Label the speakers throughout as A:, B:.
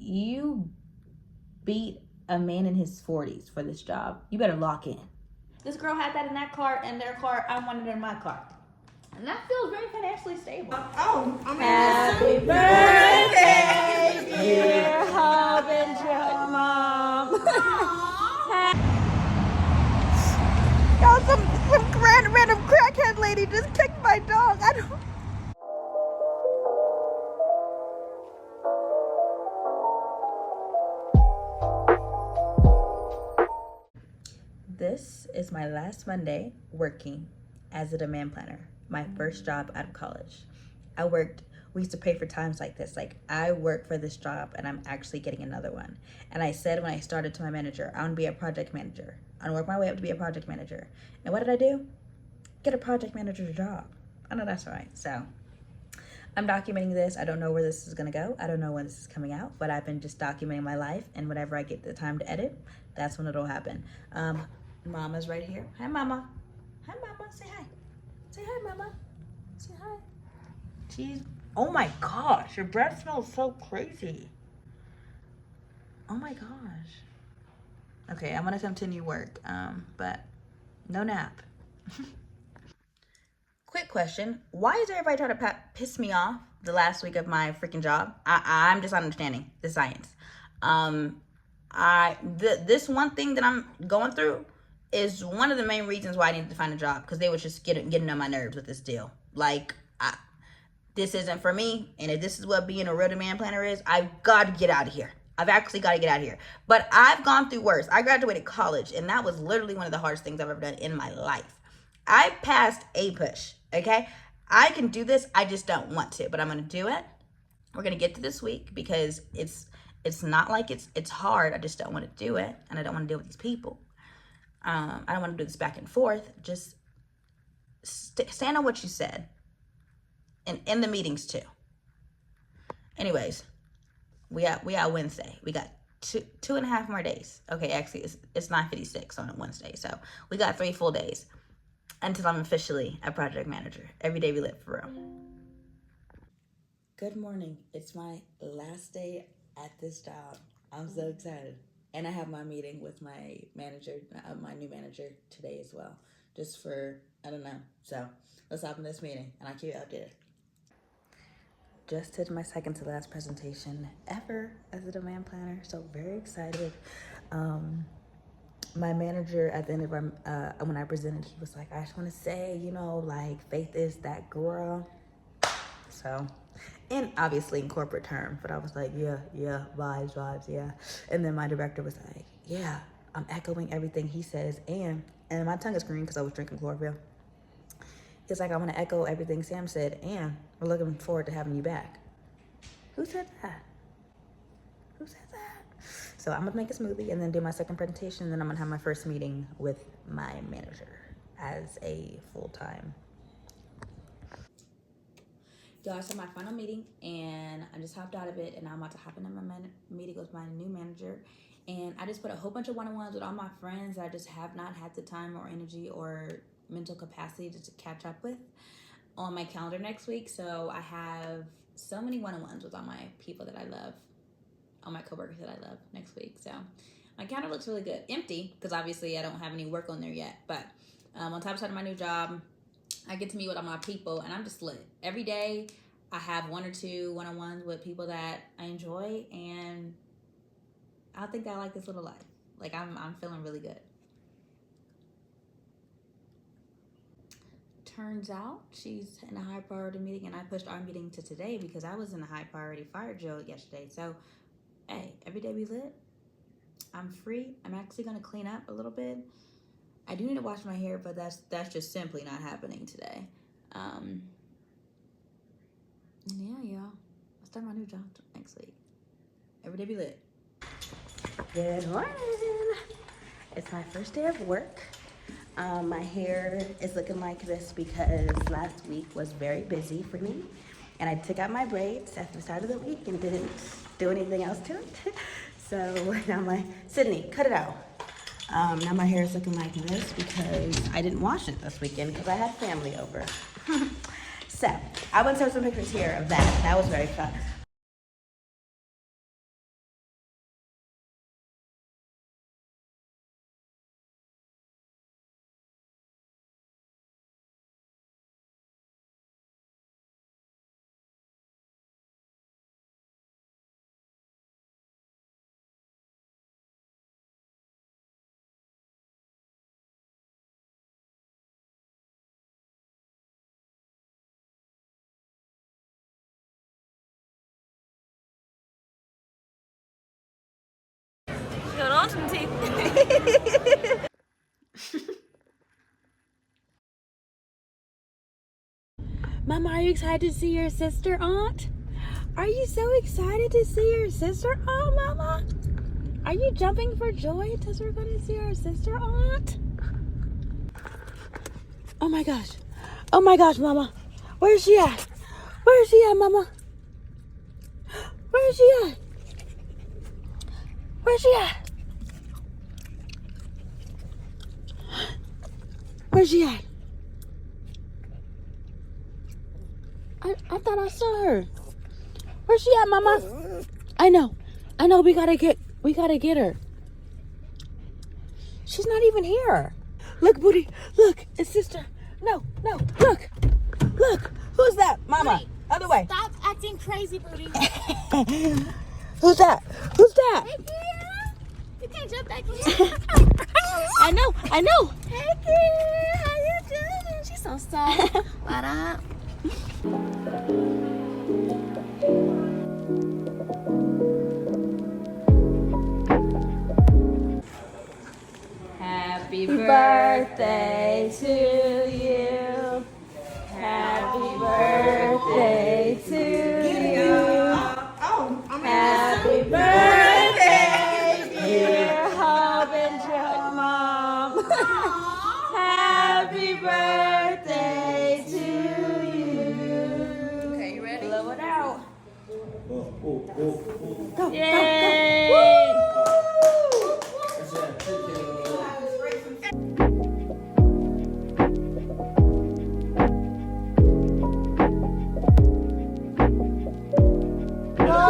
A: you beat a man in his 40s for this job. You better lock in. This girl had that in that car, in their car. I wanted it in my car. And that feels very financially stable.
B: Oh, I mean,
A: Happy birthday, dear Hub and Joe Mom.
B: y'all, some random crackhead lady just kicked my dog. I don't.
A: This is my last Monday working as a demand planner, my first job out of college. We used to pray for times like this, like I work for this job and I'm actually getting another one. And I said when I started to my manager, I want to be a project manager. I want to work my way up to be a project manager. And what did I do? Get a project manager job. I know that's right. So I'm documenting this. I don't know where this is gonna go. I don't know when this is coming out, but I've been just documenting my life, and whenever I get the time to edit, that's when it'll happen. Mama's right here. Hi, Mama. Hi, Mama. Say hi. Say hi, Mama. Say hi. She's, oh my gosh, your breath smells so crazy. Oh my gosh. Okay, I'm gonna continue work, but no nap. Quick question. Why is everybody trying to piss me off the last week of my freaking job? I'm just not understanding the science. This one thing that I'm going through is one of the main reasons why I needed to find a job, because they were just getting on my nerves with this deal. Like, this isn't for me, and if this is what being a real demand planner is, I've got to get out of here. I've actually got to get out of here. But I've gone through worse. I graduated college, and that was literally one of the hardest things I've ever done in my life. I passed APUSH, okay? I can do this, I just don't want to, but I'm gonna do it. We're gonna get to this week because it's not like it's hard, I just don't wanna do it, and I don't wanna deal with these people. I don't wanna do this back and forth. Just stand on what you said. And in the meetings too. Anyways, we got Wednesday. We got two and a half more days. Okay, actually it's 9:56 on a Wednesday, so we got 3 full days until I'm officially a project manager. Every day we live for real. Good morning. It's my last day at this job. I'm so excited. And I have my meeting with my manager, my new manager today as well. Just for, I don't know. So let's hop in this meeting and I'll keep you updated. Just did my second to last presentation ever as a demand planner. So very excited. My manager at the end of when I presented, he was like, I just want to say, you know, like, Faith is that girl. So, and obviously in corporate term, but I was like, yeah, vibes, yeah. And then my director was like, yeah, I'm echoing everything he says. And my tongue is green because I was drinking chlorophyll. He's like, I want to echo everything Sam said, and we're looking forward to having you back. Who said that? Who said that? So I'm gonna make a smoothie and then do my second presentation, and then I'm gonna have my first meeting with my manager as a full-time. Y'all, so my final meeting, and I just hopped out of it, and I'm about to hop into my meeting with my new manager. And I just put a whole bunch of one-on-ones with all my friends that I just have not had the time or energy or mental capacity to catch up with on my calendar next week. So I have so many one-on-ones with all my people that I love, all my coworkers that I love next week. So my calendar looks really good. Empty, because obviously I don't have any work on there yet. But on top of starting my new job, I get to meet with all my people, and I'm just lit. Every day I have 1 or 2 one-on-ones with people that I enjoy, and I think I like this little life. Like, I'm feeling really good. Turns out she's in a high priority meeting, and I pushed our meeting to today because I was in a high priority fire drill yesterday. So, hey, every day we lit. I'm free. I'm actually gonna clean up a little bit. I do need to wash my hair, but that's just simply not happening today. Yeah, y'all. I'll start my new job next week. Every day be lit. Good morning. It's my first day of work. My hair is looking like this because last week was very busy for me, and I took out my braids at the start of the week and didn't do anything else to it. So now Sydney, cut it out. Now my hair is looking like this because I didn't wash it this weekend because I had family over. So I want to show some pictures here of that. That was very fun.
B: some teeth. Mama, are you excited to see your sister, Aunt? Are you so excited to see your sister, Aunt, Mama? Are you jumping for joy because we're going to see our sister, Aunt? Oh my gosh. Oh my gosh, Mama. Where is she at? Where is she at, Mama? Where is she at? Where's she at? Where's she at? I thought I saw her. Where's she at, Mama? I know. We gotta get her. She's not even here. Look, Booty. Look, it's sister. No. Look. Who's that, Mama?
C: Booty,
B: Other way.
C: Stop acting crazy, Booty.
B: Who's that?
C: Hey, Kira. You can't jump back here.
B: I know.
C: Hey, Kira. How you doing? She's so soft. What up?
B: Happy birthday to you. Happy birthday to you. Happy birthday, dear Hub and Joe Mom. Happy birthday to you. Okay, you ready? Blow it out. Go, Yay.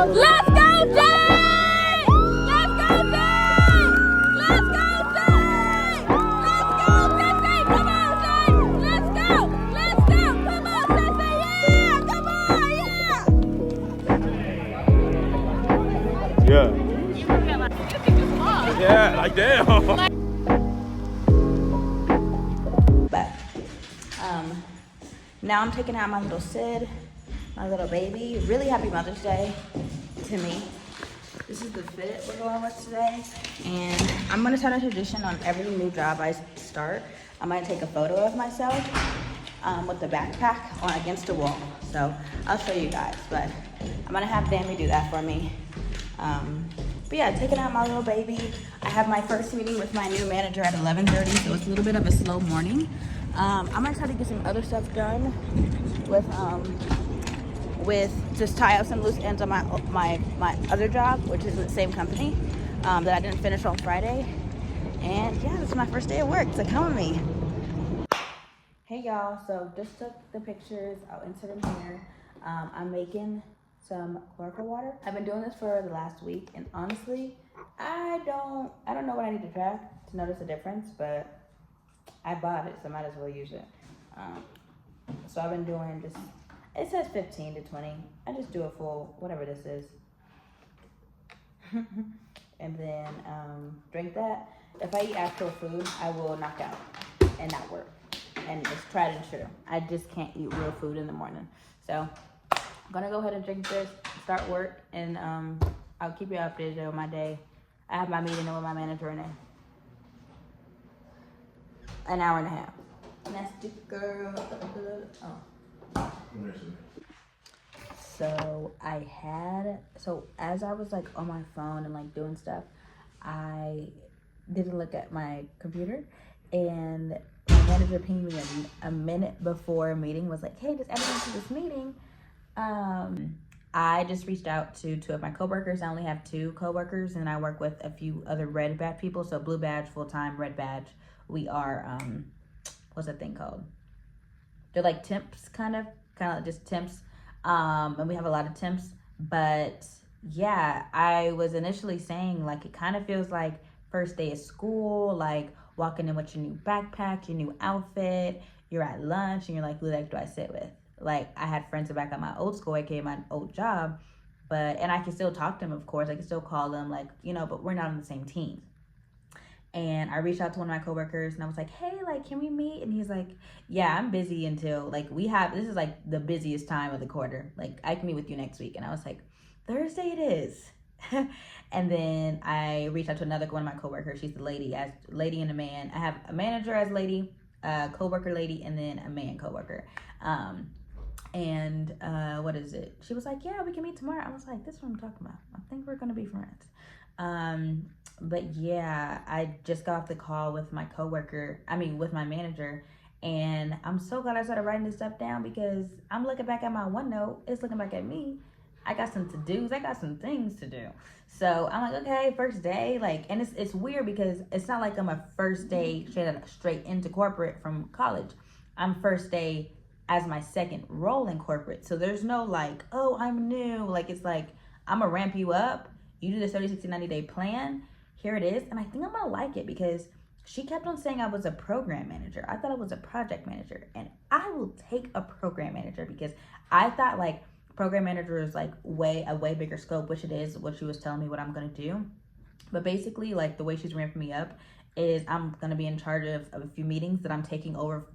B: Let's go, Jay! Let's go, Jay! Let's go, Jay! Let's go, Jay! Come on, Jay! Let's go! Come on, Jay! Yeah! Come on,
D: Yeah. Yeah, like damn.
A: But now I'm taking out my little Sid, my little baby. Really happy Mother's Day to me. This is the fit we're going with today. And I'm gonna start a tradition on every new job I start. I'm gonna take a photo of myself with the backpack on against a wall. So I'll show you guys, but I'm gonna have Dammy do that for me. But yeah, taking out my little baby. I have my first meeting with my new manager at 11:30, so it's a little bit of a slow morning. I'm gonna try to get some other stuff done with just tie up some loose ends on my other job, which is with the same company that I didn't finish on Friday. And yeah, this is my first day at work, so come with me. Hey y'all, so just took the pictures. I'll insert them here. I'm making some chloroform water. I've been doing this for the last week, and honestly, I don't know what I need to try to notice a difference, but I bought it, so I might as well use it. So I've been doing just, it says 15 to 20. I just do a full, whatever this is. And then drink that. If I eat actual food, I will knock out and not work. And it's tried and true. I just can't eat real food in the morning. So I'm gonna go ahead and drink this, start work, and I'll keep you updated on my day. I have my meeting with my manager in an hour and a half. Nasty girl. Oh. So as I was like on my phone and like doing stuff, I didn't look at my computer, and my manager pinged me a minute before a meeting, was like, hey, does everyone see this meeting? I just reached out to 2 of my coworkers. I only have 2 coworkers, and I work with a few other red badge people. So blue badge, full-time, red badge. We are, what's that thing called? They're like temps, kind of just temps. And we have a lot of temps. But yeah, I was initially saying like, it kind of feels like first day of school, like walking in with your new backpack, your new outfit, you're at lunch, and you're like, who the heck do I sit with? Like, I had friends back at my old school, aka my old job, and I can still talk to them, of course. I can still call them, like, you know, but we're not on the same team. And I reached out to one of my coworkers, and I was like, hey, like, can we meet? And he's like, yeah, I'm busy until, like, this is, like, the busiest time of the quarter. Like, I can meet with you next week. And I was like, Thursday it is. And then I reached out to another one of my coworkers. She's the lady and a man. I have a manager as lady, a coworker lady, and then a man coworker. What is it? She was like, yeah, we can meet tomorrow. I was like, this is what I'm talking about. I think we're gonna be friends. But yeah, I just got off the call with my with my manager, and I'm so glad I started writing this stuff down, because I'm looking back at my OneNote, it's looking back at me. I got some to-dos, I got some things to do. So I'm like, okay, first day, like, and it's weird because it's not like I'm a first day straight into corporate from college. I'm first day as my second role in corporate. So there's no like, oh, I'm new. Like, it's like, I'm gonna ramp you up. You do this 30, 60, 90 day plan. Here it is. And I think I'm gonna like it, because she kept on saying I was a program manager. I thought I was a project manager. And I will take a program manager, because I thought like program manager is like a way bigger scope, which it is, what she was telling me what I'm gonna do. But basically, like, the way she's ramping me up is I'm gonna be in charge of a few meetings that I'm taking over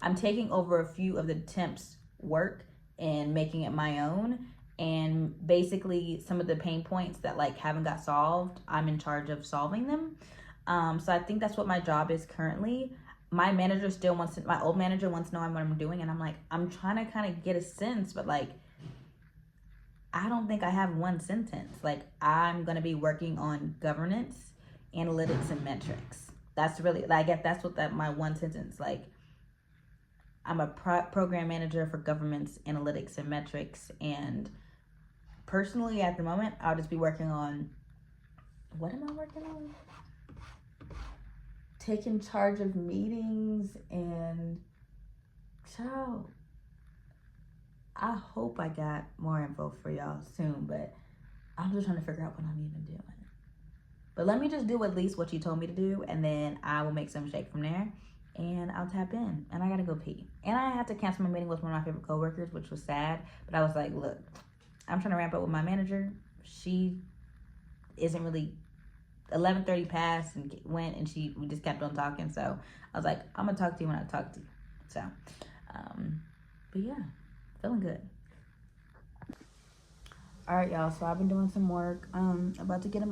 A: a few of the temps' work and making it my own. And basically some of the pain points that like haven't got solved, I'm in charge of solving them. So I think that's what my job is currently. My old manager wants to know what I'm doing. And I'm like, I'm trying to kind of get a sense, but like, I don't think I have one sentence. Like, I'm going to be working on governance, analytics, and metrics. That's really, I guess that's what my one sentence, like, I'm a program manager for governance, analytics, and metrics. And personally, at the moment, I'll just be working on, what am I working on? Taking charge of meetings and, child, I hope I got more info for y'all soon, but I'm just trying to figure out what I'm even doing. But let me just do at least what you told me to do, and then I will make some shake from there. And I'll tap in, and I gotta go pee. And I had to cancel my meeting with one of my favorite coworkers, which was sad. But I was like, look, I'm trying to ramp up with my manager. She isn't really, 11:30 passed and went, and we just kept on talking. So I was like, I'm gonna talk to you when I talk to you. So, but yeah, feeling good. All right, y'all. So I've been doing some work. About to get in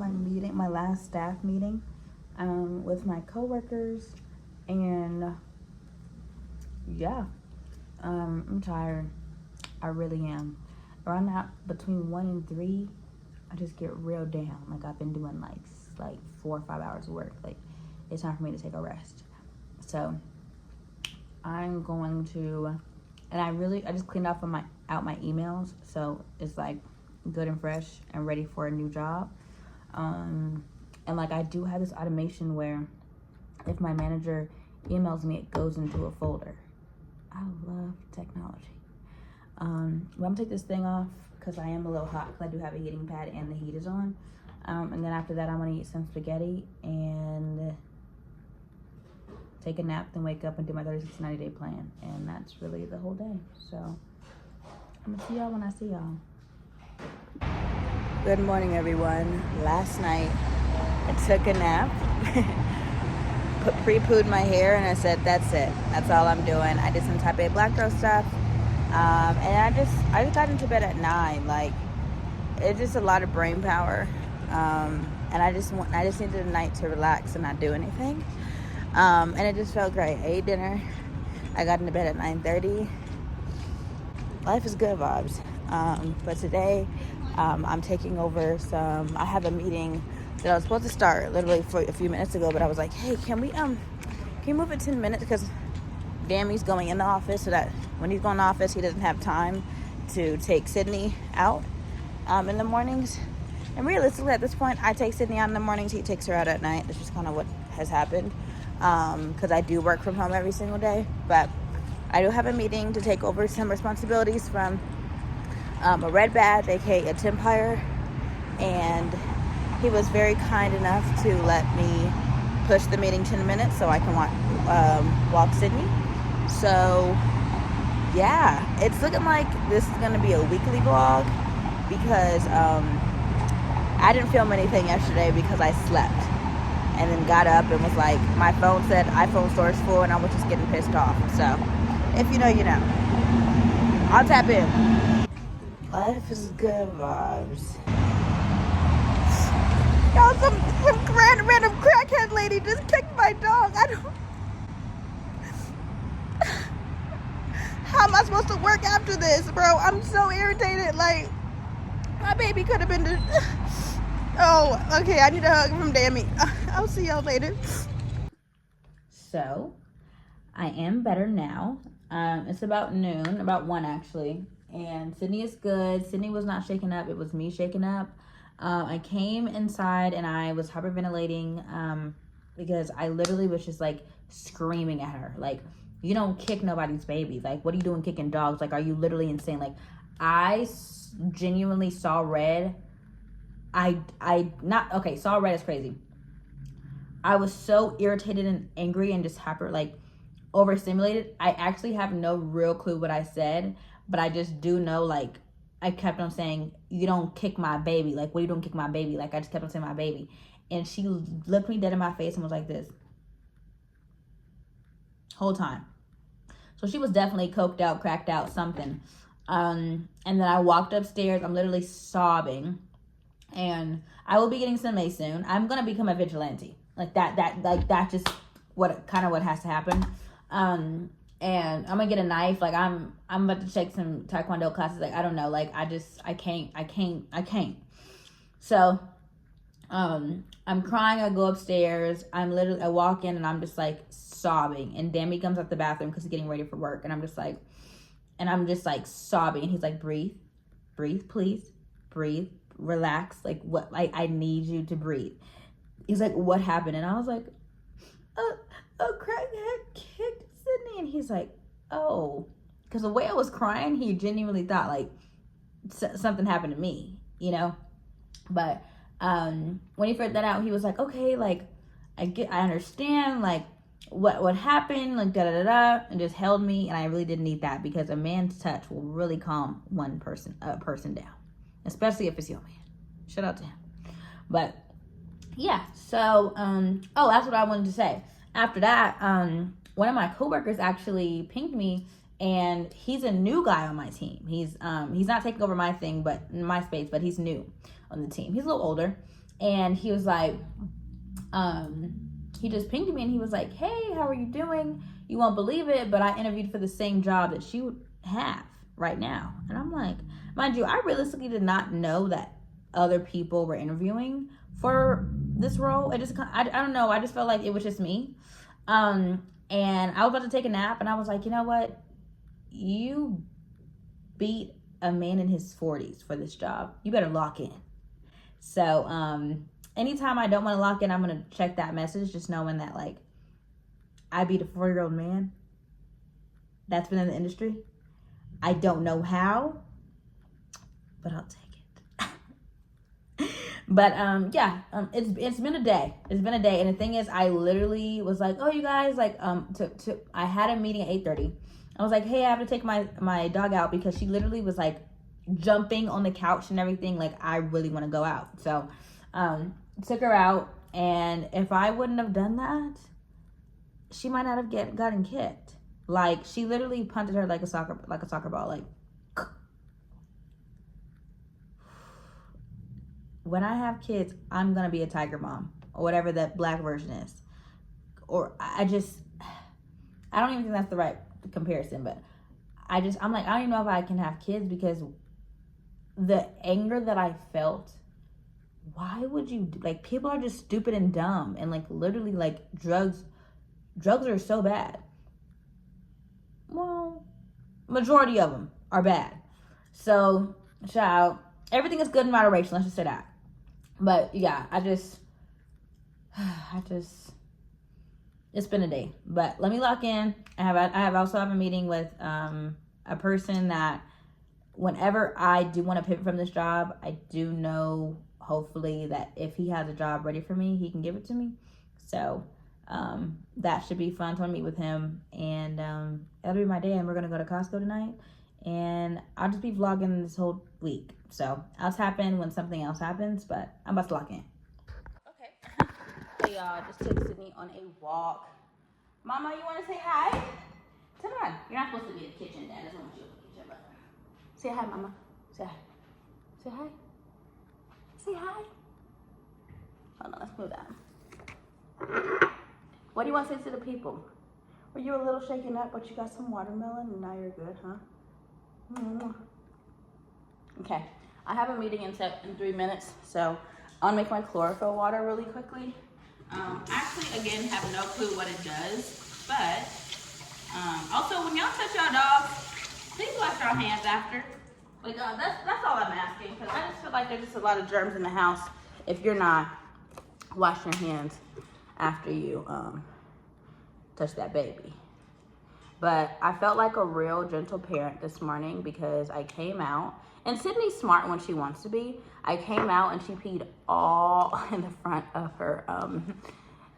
A: my last staff meeting, with my coworkers. And yeah, I'm tired. I really am. Around now, between 1 and 3, I just get real down. Like, I've been doing like 4 or 5 hours of work. Like, it's time for me to take a rest. So I'm going to, and I just cleaned out my emails, so it's like good and fresh and ready for a new job. And like, I do have this automation where if my manager emails me, it goes into a folder. I love technology. But I'm gonna take this thing off because I am a little hot, because I do have a heating pad and the heat is on. And then after that, I'm gonna eat some spaghetti and take a nap, then wake up and do my 30, 60, 90 day plan. And that's really the whole day. So I'm gonna see y'all when I see y'all. Good morning, everyone. Last night I took a nap. Pre-pooed my hair, and I said, that's it. That's all I'm doing. I did some type A black girl stuff. And I just got into bed at 9. Like, it's just a lot of brain power. And I just needed a night to relax and not do anything. And it just felt great. I ate dinner. I got into bed at 9:30. Life is good vibes. But today, I'm taking over I have a meeting that I was supposed to start literally for a few minutes ago, but I was like, hey, can you move it 10 minutes? Because Dammy's going in the office, so that when he's going to the office, he doesn't have time to take Sydney out in the mornings. And realistically, at this point, I take Sydney out in the mornings, he takes her out at night. That's just kind of what has happened, because I do work from home every single day. But I do have a meeting to take over some responsibilities from a red badge, aka a temp hire, and he was very kind enough to let me push the meeting 10 minutes so I can walk Sydney. So yeah, it's looking like this is going to be a weekly vlog, because I didn't film anything yesterday because I slept and then got up and was like, my phone said iPhone storage full, and I was just getting pissed off. So if you know, you know. I'll tap in. Life is good vibes. lady just kicked my dog. I don't. How am I supposed to work after this, bro? I'm so irritated. Like, my baby could have been the... Oh, okay. I need a hug from Dammy. I'll see y'all later. So, I am better now. It's about noon, about 1 actually. And Sydney is good. Sydney was not shaken up. It was me shaken up. I came inside and I was hyperventilating because I literally was just like screaming at her. Like, you don't kick nobody's baby. Like, what are you doing kicking dogs? Like, are you literally insane? Like, I genuinely saw red. Saw red is crazy. I was so irritated and angry and just hyper, like, overstimulated. I actually have no real clue what I said, but I just do know, like, I kept on saying, you don't kick my baby. Like, what are you doing kick my baby? Like, I just kept on saying my baby. And she looked me dead in my face and was like this. Whole time. So she was definitely coked out, cracked out, something. And then I walked upstairs. I'm literally sobbing. And I will be getting some May soon. I'm going to become a vigilante. Like that's just what has to happen. And I'm gonna get a knife. Like I'm about to take some Taekwondo classes. Like, I don't know. Like, I can't. So, I'm crying. I go upstairs. I walk in and I'm just like sobbing. And Dammy comes out the bathroom because he's getting ready for work. And I'm just like sobbing. And he's like, breathe, please, breathe, relax. Like, what? Like, I need you to breathe. He's like, what happened? And I was like, a crackhead kicked Sydney. And he's like, oh, because the way I was crying, he genuinely thought like something happened to me, you know. But when he figured that out, he was like, okay, like I understand, like what happened, like and just held me. And I really didn't need that, because a man's touch will really calm a person down, especially if it's your man. Shout out to him. But yeah, so that's what I wanted to say. After that, one of my coworkers actually pinged me, and he's a new guy on my team. He's not taking over my thing, but my space, but he's new on the team. He's a little older, and he was like, he just pinged me, and he was like, hey, how are you doing? You won't believe it, but I interviewed for the same job that you have right now. And I'm like, mind you, I realistically did not know that other people were interviewing for this role. It just, I don't know. I just felt like it was just me. And I was about to take a nap, and I was like, you know what? You beat a man in his 40s for this job. You better lock in. So, anytime I don't want to lock in, I'm going to check that message, just knowing that, like, I beat a 40-year-old man that's been in the industry. I don't know how, but I'll take it. But it's been a day. It's been a day, and the thing is, I literally was like, oh, you guys, like, I had a meeting at 8:30. I was like, hey, I have to take my dog out, because she literally was like jumping on the couch and everything. Like, I really want to go out. So, took her out, and if I wouldn't have done that, she might not have gotten kicked. Like, she literally punted her like a soccer ball. Like, when I have kids, I'm gonna be a tiger mom, or whatever that black version is. Or I don't even think that's the right comparison, but I'm like, I don't even know if I can have kids, because the anger that I felt, why would you, like, people are just stupid and dumb, and like, literally, like, drugs are so bad. Well, majority of them are bad. So, child, everything is good in moderation, let's just say that. But yeah, it's been a day. But let me lock in. I also have a meeting with a person that whenever I do want to pivot from this job, I do know, hopefully, that if he has a job ready for me, he can give it to me. So that should be fun to meet with him. And that'll be my day. And we're going to go to Costco tonight. And I'll just be vlogging this whole week. So I'll tap in when something else happens, but I'm about to lock in. Okay. So y'all, just took Sydney on a walk. Mama, you want to say hi? Turn around. You're not supposed to be in the kitchen, Dad. I just want you in the kitchen, but say hi, Mama. Say hi. Say hi. Say hi. Hold on, let's move that. What do you want to say to the people? Were you a little shaken up, but you got some watermelon and now you're good, huh? Mm. Okay, I have a meeting in 3 minutes, so I'll make my chlorophyll water really quickly. Actually, again, have no clue what it does, but also when y'all touch y'all dogs, please wash your hands after. Like that's all I'm asking, because I just feel like there's just a lot of germs in the house if you're not washing your hands after you touch that baby. But I felt like a real gentle parent this morning because I came out, and Sydney's smart when she wants to be. I came out and she peed all in the front of her,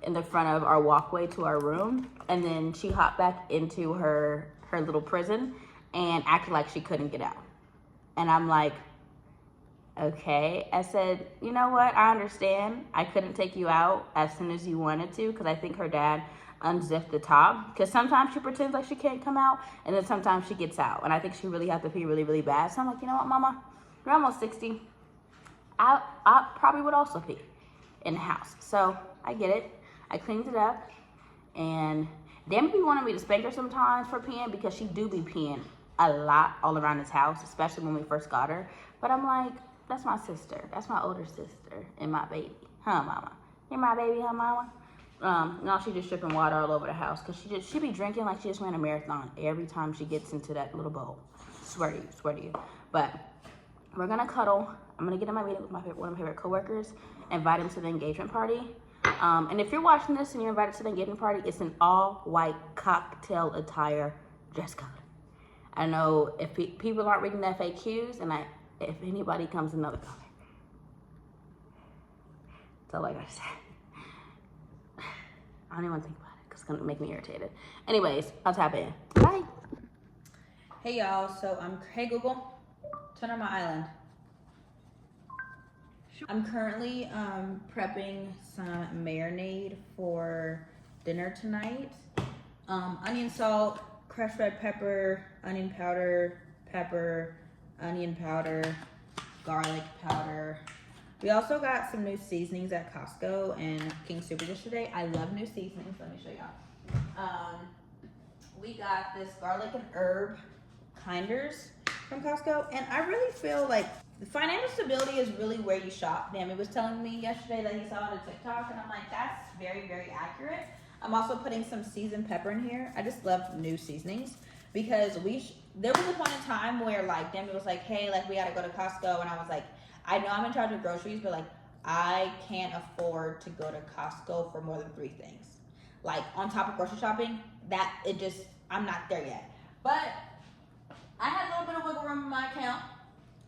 A: in the front of our walkway to our room, and then she hopped back into her little prison and acted like she couldn't get out. And I'm like, okay. I said, you know what? I understand. I couldn't take you out as soon as you wanted to because I think her dad unzipped the top, because sometimes she pretends like she can't come out and then sometimes she gets out, and I think she really has to pee really, really bad. So I'm like, you know what, mama, you're almost 60. I probably would also pee in the house, so I get it. I cleaned it up, and Damn be wanting me to spank her sometimes for peeing, because she do be peeing a lot all around this house, especially when we first got her. But I'm like, that's my sister, that's my older sister and my baby, huh, mama? You're my baby, huh, mama? No, she just dripping water all over the house because she be drinking like she just ran a marathon every time she gets into that little bowl. Swear to you. But we're gonna cuddle. I'm gonna get in my meeting with one of my favorite coworkers, invite him to the engagement party. And if you're watching this and you're invited to the engagement party, it's an all-white cocktail attire dress code. I know if people aren't reading the FAQs, and if anybody comes another color, that's all I gotta say. I don't even want to think about it because it's going to make me irritated. Anyways, I'll tap in. Bye. Hey, y'all. So, hey, Google, turn on my island. I'm currently prepping some marinade for dinner tonight. Onion salt, crushed red pepper, onion powder, pepper, onion powder, garlic powder. We also got some new seasonings at Costco and King Super just today. I love new seasonings. Let me show y'all. We got this garlic and herb kinders from Costco, and I really feel like the financial stability is really where you shop. Damn, he was telling me yesterday that he saw it on TikTok, and I'm like, that's very, very accurate. I'm also putting some seasoned pepper in here. I just love new seasonings because there was a point in time where like Demi was like, hey, like we gotta go to Costco, and I was like, I know I'm in charge of groceries, but like I can't afford to go to Costco for more than 3 things. Like on top of grocery shopping, I'm not there yet. But I had a little bit of wiggle room in my account.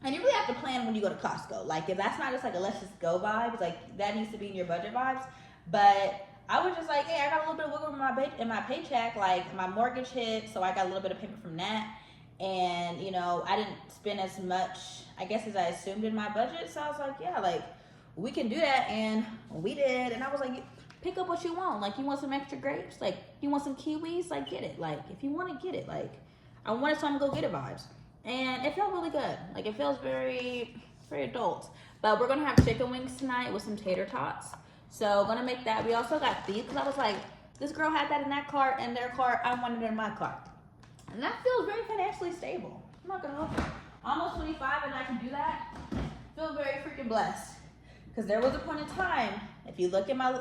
A: And you really have to plan when you go to Costco. Like if that's not just like a let's just go vibes, like that needs to be in your budget vibes. But I was just like, hey, I got a little bit of wiggle room in my paycheck. Like my mortgage hit, so I got a little bit of payment from that. And, you know, I didn't spend as much, I guess, as I assumed in my budget. So I was like, yeah, like, we can do that. And we did. And I was like, pick up what you want. Like, you want some extra grapes? Like, you want some kiwis? Like, get it. Like, if you want to get it. Like, I wanted someone to go get it vibes. And it felt really good. Like, it feels very, very adult. But we're going to have chicken wings tonight with some tater tots. So, going to make that. We also got beef, because I was like, this girl had that in that cart, and their cart, I wanted it in my cart. And that feels very financially stable. I'm not gonna hold you. Almost 25 and I can do that. Feel very freaking blessed. Because there was a point in time, if you look at my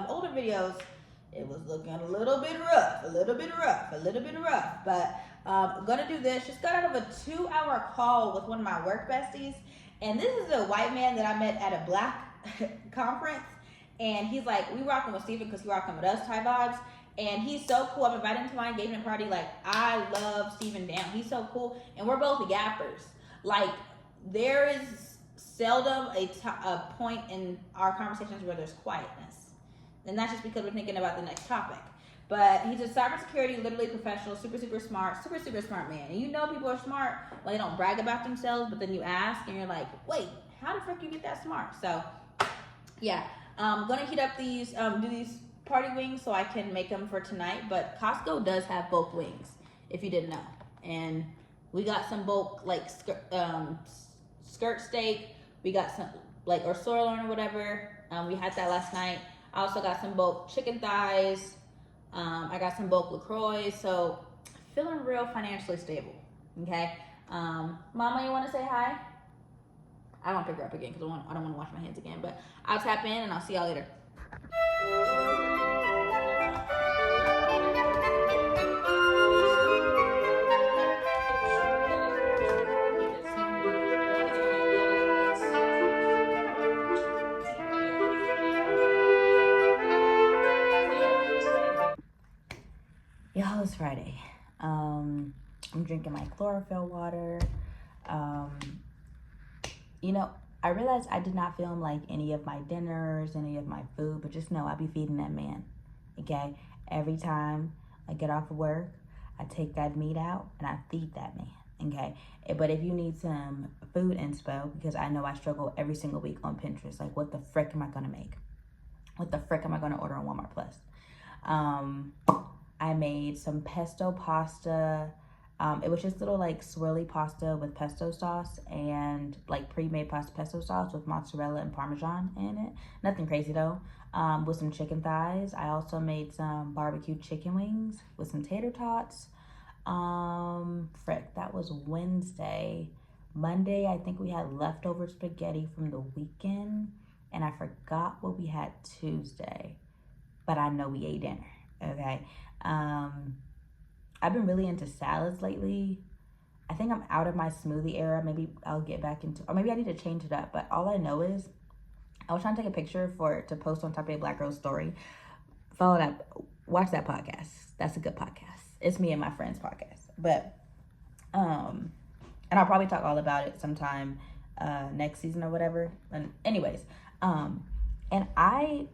A: older videos, it was looking a little bit rough. But I'm gonna do this. Just got out of a 2-hour call with one of my work besties. And this is a white man that I met at a black conference. And he's like, we rocking with Steven because he rocking with us type vibes. And he's so cool. I'm invited him to my engagement party. Like, I love Steven Down. He's so cool. And we're both gappers. Like, there is seldom a point in our conversations where there's quietness. And that's just because we're thinking about the next topic. But he's a cybersecurity, literally professional, super smart man. And you know people are smart when they don't brag about themselves, but then you ask and you're like, wait, how the frick you get that smart? So, yeah. I'm going to heat up these, do these party wings so I can make them for tonight. But Costco does have bulk wings, if you didn't know. And we got some bulk, like, skirt steak. We got some, like, or sirloin or whatever. We had that last night. I also got some bulk chicken thighs. I got some bulk LaCroix. So feeling real financially stable. Okay. Mama, you want to say hi? I don't pick her up again because I don't want to wash my hands again. But I'll tap in and I'll see y'all later. Y'all, it's Friday. I'm drinking my chlorophyll water. You know, I realized I did not film like any of my dinners, any of my food, but just know I be feeding that man. Okay? Every time I get off of work, I take that meat out and I feed that man. Okay? But if you need some food inspo, because I know I struggle every single week on Pinterest, like what the frick am I gonna make? What the frick am I gonna order on Walmart Plus? I made some pesto pasta. It was just little like swirly pasta with pesto sauce and like pre-made pasta pesto sauce with mozzarella and Parmesan in it. Nothing crazy though. With some chicken thighs. I also made some barbecue chicken wings with some tater tots. That was Wednesday. Monday, I think we had leftover spaghetti from the weekend. And I forgot what we had Tuesday. But I know we ate dinner. Okay. I've been really into salads lately. I think I'm out of my smoothie era. Maybe I'll get back into, or maybe I need to change it up. But all I know is I was trying to take a picture to post on Top 8 Black Girl story. Follow that, watch that podcast. That's a good podcast. It's me and my friend's podcast. But, and I'll probably talk all about it sometime next season or whatever. And anyways, and I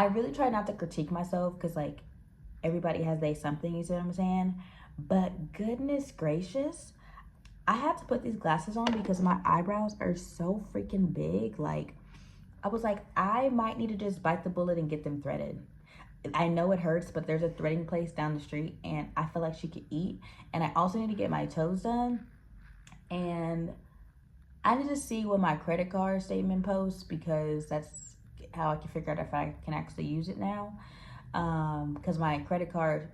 A: really try not to critique myself because like everybody has something, you see what I'm saying? But goodness gracious, I had to put these glasses on because my eyebrows are so freaking big. Like I was like, I might need to just bite the bullet and get them threaded. I know it hurts, but there's a threading place down the street and I feel like she could eat. And I also need to get my toes done. And I need to see what my credit card statement posts because that's how I can figure out if I can actually use it now. Because my credit card,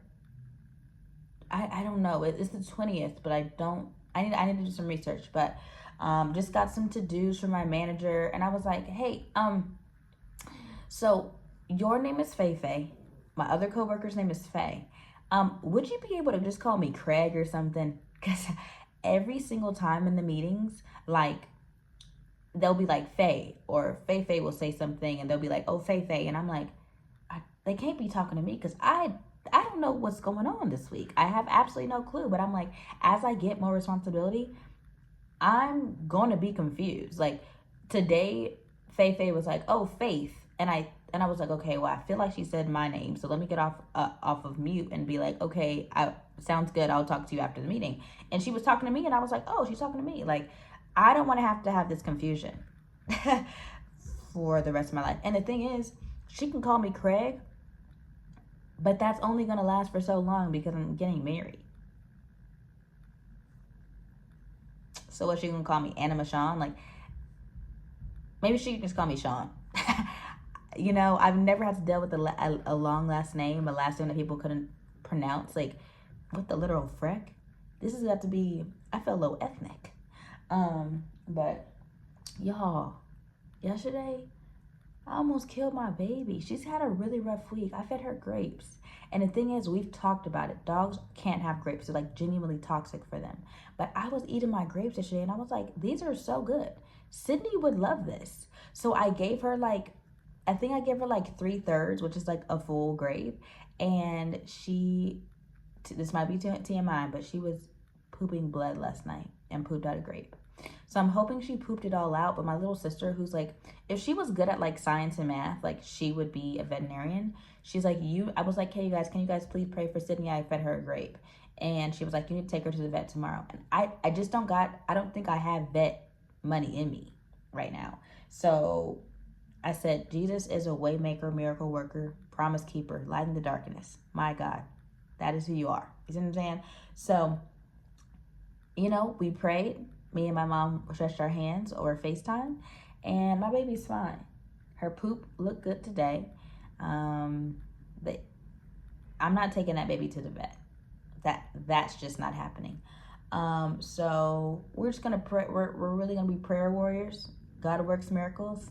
A: I don't know. It's the 20th, but I need to do some research. But just got some to-dos from my manager. And I was like, hey, so your name is Faye. My other coworker's name is Faye. Would you be able to just call me Craig or something? Because every single time in the meetings, like, they'll be like Faye, or Faye will say something, and they'll be like, oh, Faye. And I'm like, they can't be talking to me because I don't know what's going on this week. I have absolutely no clue. But I'm like, as I get more responsibility, I'm going to be confused. Like, today, Faye was like, oh, Faith. And I was like, okay, well, I feel like she said my name. So let me get off of mute and be like, okay, sounds good. I'll talk to you after the meeting. And she was talking to me, and I was like, oh, she's talking to me. Like, I don't want to have this confusion for the rest of my life. And the thing is, she can call me Craig, but that's only going to last for so long because I'm getting married. So what, she going to call me Anna Michonne? Like, maybe she can just call me Sean. You know, I've never had to deal with a long last name, a last name that people couldn't pronounce. Like, what the literal frick? This has got to be, I feel a little ethnic. But y'all, yesterday I almost killed my baby. She's had a really rough week. I fed her grapes. And the thing is, we've talked about it. Dogs can't have grapes. They're like genuinely toxic for them. But I was eating my grapes yesterday and I was like, these are so good. Sydney would love this. So I gave her like 3/3, which is like a full grape. And this might be TMI, but she was pooping blood last night and pooped out a grape. So I'm hoping she pooped it all out. But my little sister, who's like, if she was good at like science and math, like she would be a veterinarian. She's like, I was like, hey, you guys, can you guys please pray for Sydney? I fed her a grape. And she was like, you need to take her to the vet tomorrow. And I just don't think I have vet money in me right now. So I said, Jesus is a way maker, miracle worker, promise keeper, light in the darkness. My God, that is who you are. You see what I'm saying? So, you know, we prayed. Me and my mom stretched our hands over FaceTime, and my baby's fine. Her poop looked good today. But I'm not taking that baby to the vet. That's just not happening. So we're just gonna pray. We're really gonna be prayer warriors. God works miracles,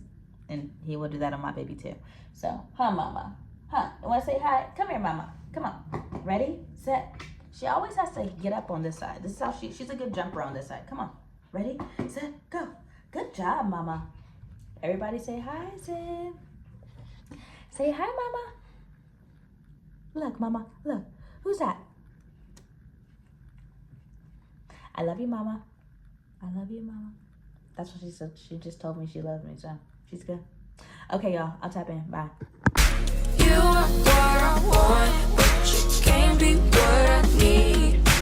A: and He will do that on my baby too. So, mama, you wanna say hi? Come here, mama. Come on. Ready, set. She always has to get up on this side. This is how she's a good jumper on this side. Come on. Ready, set, go. Good job, mama. Everybody say hi, Sid. Say hi, mama. Look, mama. Look. Who's that? I love you, mama. I love you, mama. That's what she said. She just told me she loves me, so she's good. Okay, y'all. I'll tap in. Bye.
B: You are what I want, but you can't be